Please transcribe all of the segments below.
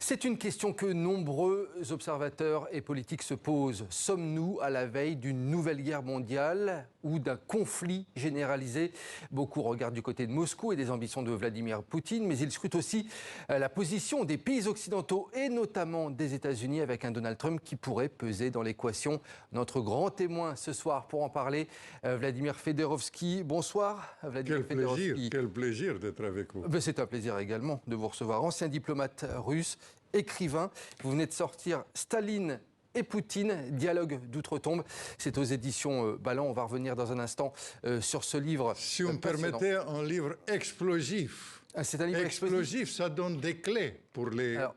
C'est une question que nombreux observateurs et politiques se posent. Sommes-nous à la veille d'une nouvelle guerre mondiale ou d'un conflit généralisé? Beaucoup regardent du côté de Moscou et des ambitions de Vladimir Poutine, mais ils scrutent aussi la position des pays occidentaux et notamment des États-Unis avec un Donald Trump qui pourrait peser dans l'équation. Notre grand témoin ce soir pour en parler, Vladimir Fedorovski. Bonsoir, Vladimir Fedorovski. Quel plaisir d'être avec vous. C'est un plaisir également de vous recevoir. Ancien diplomate russe, écrivain. Vous venez de sortir Staline et Poutine, dialogue d'outre-tombe. C'est aux éditions Ballant. On va revenir dans un instant sur ce livre. Si vous me permettez, un livre explosif. C'est un livre explosif, ça donne des clés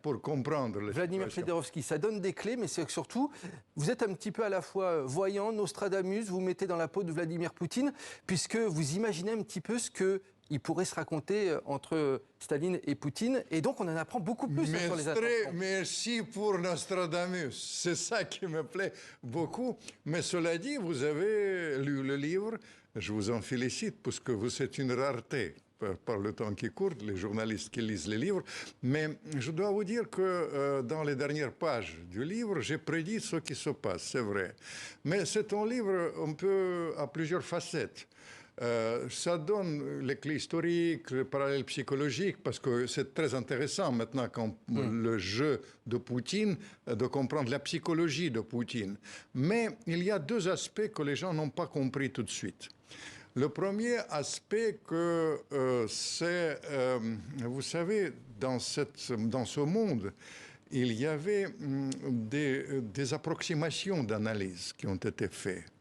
pour comprendre les Vladimir Fedorovski, ça donne des clés, mais c'est que surtout, vous êtes un petit peu à la fois voyant, Nostradamus, vous mettez dans la peau de Vladimir Poutine, puisque vous imaginez un petit peu ce qu'il pourrait se raconter entre Staline et Poutine, et donc on en apprend beaucoup plus sur les intentions. Merci pour Nostradamus, c'est ça qui me plaît beaucoup. Mais cela dit, vous avez lu le livre, je vous en félicite, parce que vous êtes une rareté par le temps qui court, les journalistes qui lisent les livres. Mais je dois vous dire que dans les dernières pages du livre, j'ai prédit ce qui se passe, c'est vrai. Mais c'est un livre un peu à plusieurs facettes. Ça donne les clés historiques, les parallèles psychologiques, parce que c'est très intéressant maintenant, quand le jeu de Poutine, de comprendre la psychologie de Poutine. Mais il y a deux aspects que les gens n'ont pas compris tout de suite. Le premier aspect, c'est, vous savez, dans ce monde, il y avait des approximations d'analyse qui ont été faites.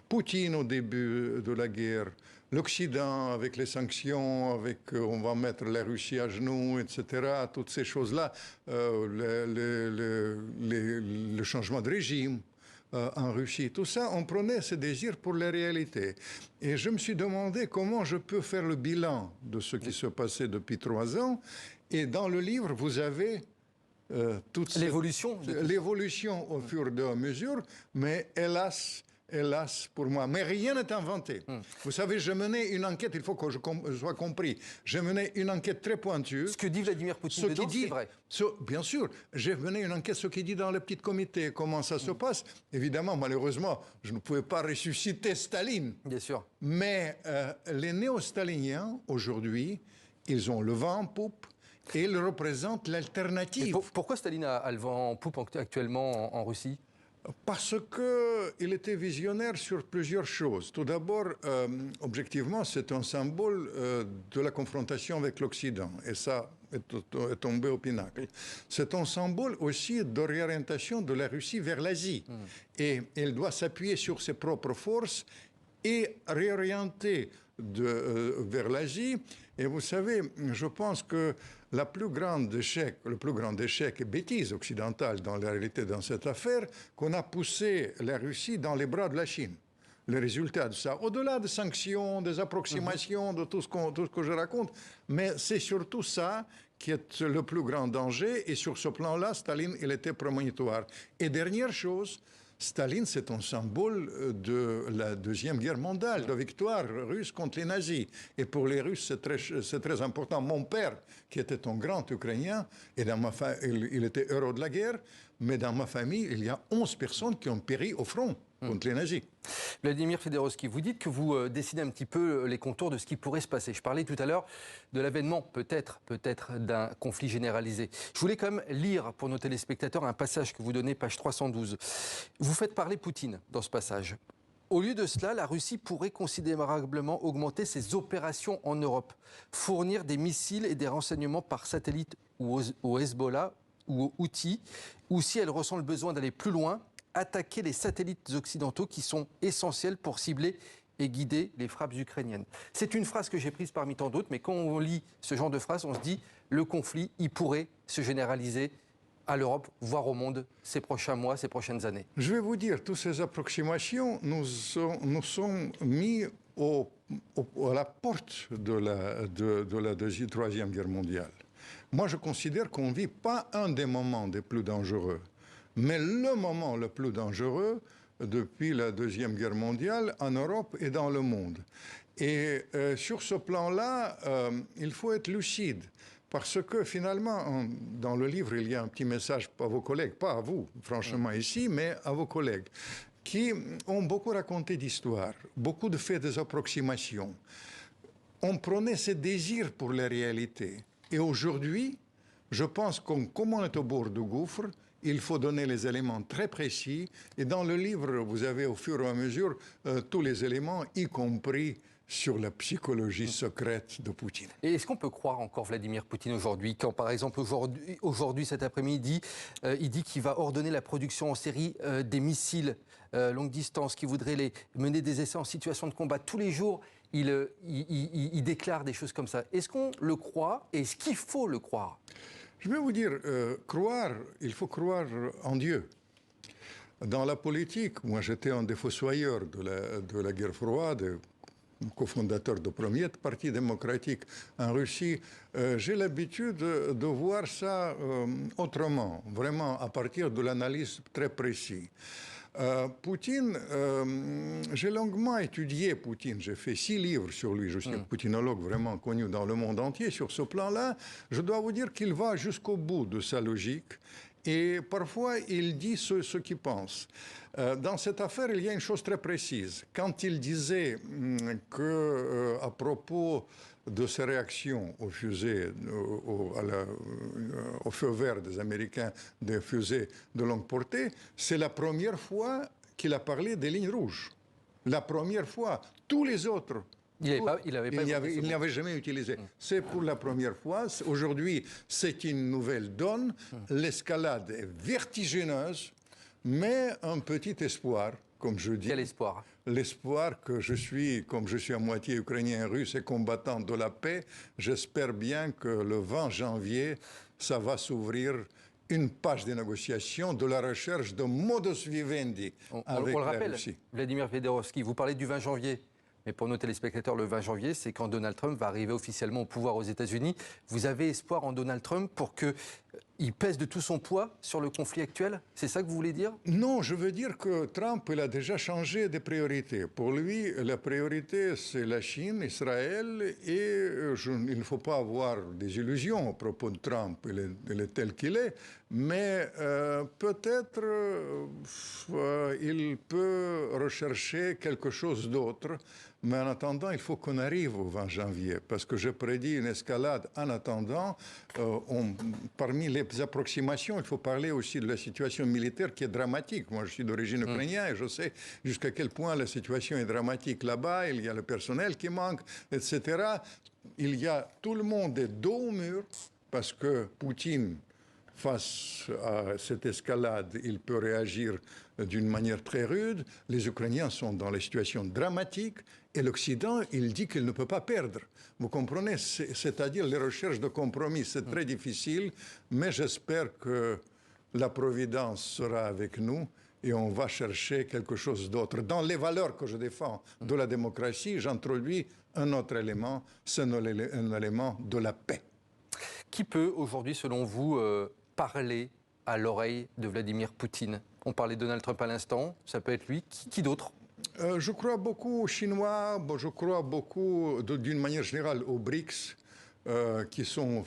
Poutine au début de la guerre, l'Occident avec les sanctions, on va mettre la Russie à genoux, etc., toutes ces choses-là, le changement de régime en Russie, tout ça, on prenait ce désir pour la réalité. Et je me suis demandé comment je peux faire le bilan de ce qui se passait depuis 3 ans. Et dans le livre, vous avez toute l'évolution au fur et à mesure, mais hélas pour moi. Mais rien n'est inventé. Vous savez, j'ai mené une enquête, il faut que je sois compris. J'ai mené une enquête très pointue. Ce que dit Vladimir Poutine dedans, c'est vrai. Bien sûr, j'ai mené une enquête, ce qui dit dans le petit comité, comment ça se passe. Évidemment, malheureusement, je ne pouvais pas ressusciter Staline. Bien sûr. Mais les néo-staliniens, aujourd'hui, ils ont le vent en poupe. Et ils représentent l'alternative. Pourquoi Staline a le vent en poupe actuellement en Russie ? Parce qu'il était visionnaire sur plusieurs choses. Tout d'abord, objectivement, c'est un symbole de la confrontation avec l'Occident. Et ça est tombé au pinacle. C'est un symbole aussi de réorientation de la Russie vers l'Asie. Et elle doit s'appuyer sur ses propres forces et réorienter vers l'Asie. Et vous savez, je pense que le plus grand échec et bêtise occidentale dans la réalité dans cette affaire, qu'on a poussé la Russie dans les bras de la Chine. Le résultat de ça, au-delà des sanctions, des approximations, de tout ce que je raconte, mais c'est surtout ça qui est le plus grand danger. Et sur ce plan-là, Staline, il était prémonitoire. Et dernière chose, Staline, c'est un symbole de la Deuxième Guerre mondiale, de victoire russe contre les nazis. Et pour les Russes, c'est très important. Mon père, qui était un grand Ukrainien, et il était héros de la guerre, mais dans ma famille, il y a 11 personnes qui ont péri au front contre les nazis. Vladimir Fedorovski, vous dites que vous dessinez un petit peu les contours de ce qui pourrait se passer. Je parlais tout à l'heure de l'avènement, peut-être, d'un conflit généralisé. Je voulais quand même lire pour nos téléspectateurs un passage que vous donnez, page 312. Vous faites parler Poutine dans ce passage. Au lieu de cela, la Russie pourrait considérablement augmenter ses opérations en Europe, fournir des missiles et des renseignements par satellite ou au Hezbollah ou aux Houthis, ou si elle ressent le besoin d'aller plus loin, attaquer les satellites occidentaux qui sont essentiels pour cibler et guider les frappes ukrainiennes. C'est une phrase que j'ai prise parmi tant d'autres, mais quand on lit ce genre de phrase, on se dit le conflit, il pourrait se généraliser à l'Europe, voire au monde, ces prochains mois, ces prochaines années. Je vais vous dire, toutes ces approximations nous sont mis à la porte de la Troisième Guerre mondiale. Moi, je considère qu'on ne vit pas un des moments les plus dangereux, mais le moment le plus dangereux depuis la Deuxième Guerre mondiale en Europe et dans le monde. Et sur ce plan-là, il faut être lucide. Parce que finalement, dans le livre, il y a un petit message à vos collègues, pas à vous, franchement, ici, mais à vos collègues, qui ont beaucoup raconté d'histoires, beaucoup de faits des approximations. On prenait ce désir pour la réalité. Et aujourd'hui, je pense que comme on est au bord du gouffre, il faut donner les éléments très précis. Et dans le livre, vous avez au fur et à mesure tous les éléments, y compris sur la psychologie secrète de Poutine. Et est-ce qu'on peut croire encore Vladimir Poutine aujourd'hui, quand par exemple aujourd'hui cet après-midi, il dit qu'il va ordonner la production en série des missiles longue distance, qu'il voudrait mener des essais en situation de combat tous les jours? Il déclare des choses comme ça. Est-ce qu'on le croit et est-ce qu'il faut le croire? Je vais vous dire, croire, il faut croire en Dieu. Dans la politique, moi j'étais un des fossoyeurs de la guerre froide, cofondateur du premier parti démocratique en Russie, j'ai l'habitude de voir ça autrement, vraiment à partir de l'analyse très précise. Poutine, j'ai longuement étudié Poutine, j'ai fait 6 livres sur lui, je suis un poutinologue vraiment connu dans le monde entier sur ce plan-là. Je dois vous dire qu'il va jusqu'au bout de sa logique et parfois il dit ce qu'il pense. Dans cette affaire, il y a une chose très précise. Quand il disait à propos de ses réactions aux fusées, au feu vert des Américains, des fusées de longue portée, c'est la première fois qu'il a parlé des lignes rouges. La première fois. Tous les autres, il n'y avait jamais utilisé. C'est pour la première fois. Aujourd'hui, c'est une nouvelle donne. L'escalade est vertigineuse, mais un petit espoir, comme je dis. Quel espoir? L'espoir que comme je suis à moitié ukrainien, russe et combattant de la paix, j'espère bien que le 20 janvier, ça va s'ouvrir une page de négociation de la recherche de modus vivendi avec la rappelle, Russie. Vladimir Fedorovski, vous parlez du 20 janvier. Mais pour nos téléspectateurs, le 20 janvier, c'est quand Donald Trump va arriver officiellement au pouvoir aux États-Unis. Vous avez espoir en Donald Trump pour qu'il pèse de tout son poids sur le conflit actuel? C'est ça que vous voulez dire? Non, je veux dire que Trump, il a déjà changé de priorité. Pour lui, la priorité, c'est la Chine, Israël, et il ne faut pas avoir des illusions à propos de Trump. Il est tel qu'il est, mais peut-être il peut rechercher quelque chose d'autre. Mais en attendant, il faut qu'on arrive au 20 janvier, parce que je prédis une escalade en attendant. Parmi les approximations, il faut parler aussi de la situation militaire qui est dramatique. Moi, je suis d'origine ukrainienne et je sais jusqu'à quel point la situation est dramatique là-bas. Il y a le personnel qui manque, etc. Tout le monde est dos au mur, parce que Poutine, face à cette escalade, il peut réagir d'une manière très rude. Les Ukrainiens sont dans la situation dramatique et l'Occident, il dit qu'il ne peut pas perdre. Vous comprenez? C'est-à-dire les recherches de compromis, c'est très difficile, mais j'espère que la Providence sera avec nous et on va chercher quelque chose d'autre. Dans les valeurs que je défends de la démocratie, j'introduis un autre élément, c'est un élément de la paix. Qui peut aujourd'hui, selon vous, parler à l'oreille de Vladimir Poutine? On parlait de Donald Trump à l'instant, ça peut être lui. Qui d'autre? Je crois beaucoup aux Chinois, je crois beaucoup, d'une manière générale, aux BRICS, qui sont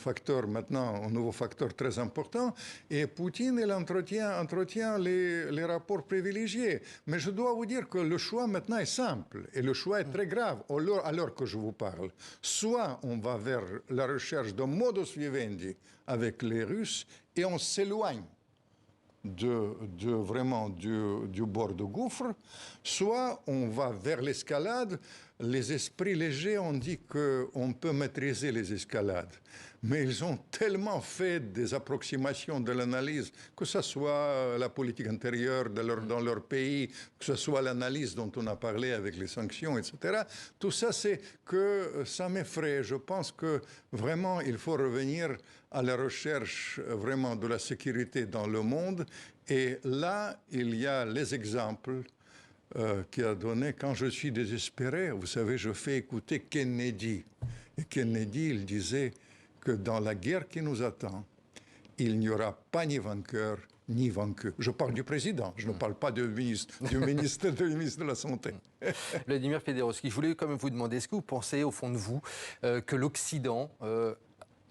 maintenant un nouveau facteur très important. Et Poutine, il entretient les rapports privilégiés. Mais je dois vous dire que le choix maintenant est simple. Et le choix est très grave, à l'heure que je vous parle. Soit on va vers la recherche de modus vivendi avec les Russes, et on s'éloigne vraiment du bord du gouffre, soit on va vers l'escalade. Les esprits légers ont dit qu'on peut maîtriser les escalades, mais ils ont tellement fait des approximations de l'analyse, que ce soit la politique intérieure dans leur pays, que ce soit l'analyse dont on a parlé avec les sanctions, etc. Tout ça, c'est que ça m'effraie. Je pense que vraiment, il faut revenir à la recherche vraiment de la sécurité dans le monde. Et là, il y a les exemples qui a donné, quand je suis désespéré, vous savez, je fais écouter Kennedy. Et Kennedy, il disait que dans la guerre qui nous attend, il n'y aura pas ni vainqueur ni vaincu. Je parle du président, je ne parle pas du ministre de la Santé. Vladimir Fedorovski, je voulais quand même vous demander, est-ce que vous pensez au fond de vous que l'Occident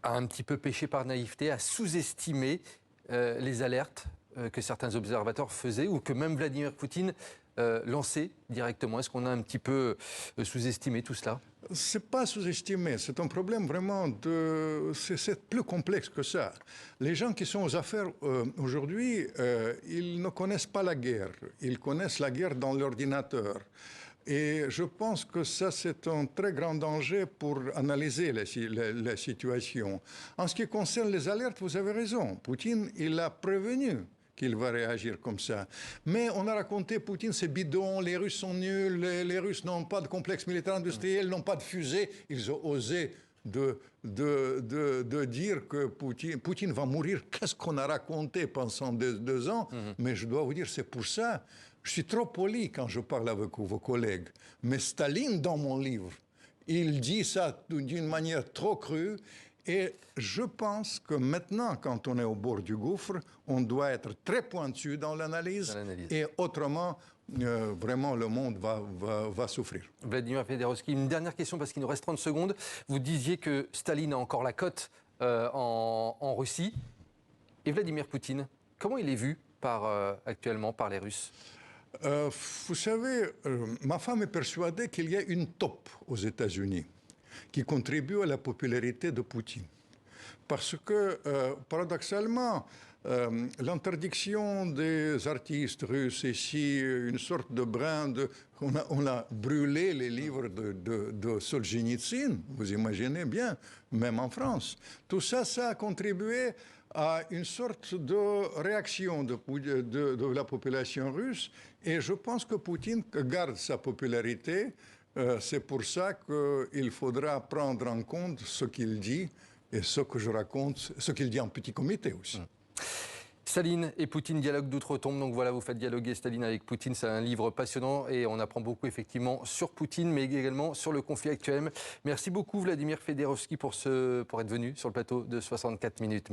a un petit peu péché par naïveté, a sous-estimé les alertes que certains observateurs faisaient ou que même Vladimir Poutine lançait directement. Est-ce qu'on a un petit peu sous-estimé tout cela? C'est pas sous-estimé, c'est un problème vraiment de... C'est plus complexe que ça. Les gens qui sont aux affaires aujourd'hui, ils ne connaissent pas la guerre. Ils connaissent la guerre dans l'ordinateur. Et je pense que ça, c'est un très grand danger pour analyser la situation. En ce qui concerne les alertes, vous avez raison. Poutine, il a prévenu qu'il va réagir comme ça. Mais on a raconté, Poutine, c'est bidon, les Russes sont nuls, les Russes n'ont pas de complexe militaire industriel, n'ont pas de fusée. Ils ont osé de dire que Poutine va mourir. Qu'est-ce qu'on a raconté pendant 2 ans? Mais je dois vous dire, c'est pour ça. Je suis trop poli quand je parle avec vos collègues. Mais Staline, dans mon livre, il dit ça d'une manière trop crue. Et je pense que maintenant, quand on est au bord du gouffre, on doit être très pointu dans l'analyse. Et autrement, vraiment, le monde va souffrir. Vladimir Fedorovski, une dernière question parce qu'il nous reste 30 secondes. Vous disiez que Staline a encore la cote en Russie. Et Vladimir Poutine, comment il est vu actuellement par les Russes? Vous savez, ma femme est persuadée qu'il y a une taupe aux États-Unis qui contribue à la popularité de Poutine. Parce que, paradoxalement, l'interdiction des artistes russes ici, une sorte de brin de... On a brûlé les livres de Solzhenitsyn, vous imaginez bien, même en France. Tout ça, ça a contribué à une sorte de réaction de la population russe. Et je pense que Poutine garde sa popularité. C'est pour ça qu'il faudra prendre en compte ce qu'il dit et ce que je raconte, ce qu'il dit en petit comité aussi. Staline et Poutine, dialogue d'outre-tombe. Donc voilà, vous faites dialoguer Staline avec Poutine. C'est un livre passionnant et on apprend beaucoup effectivement sur Poutine, mais également sur le conflit actuel. Merci beaucoup Vladimir Fedorovski pour être venu sur le plateau de 64 minutes.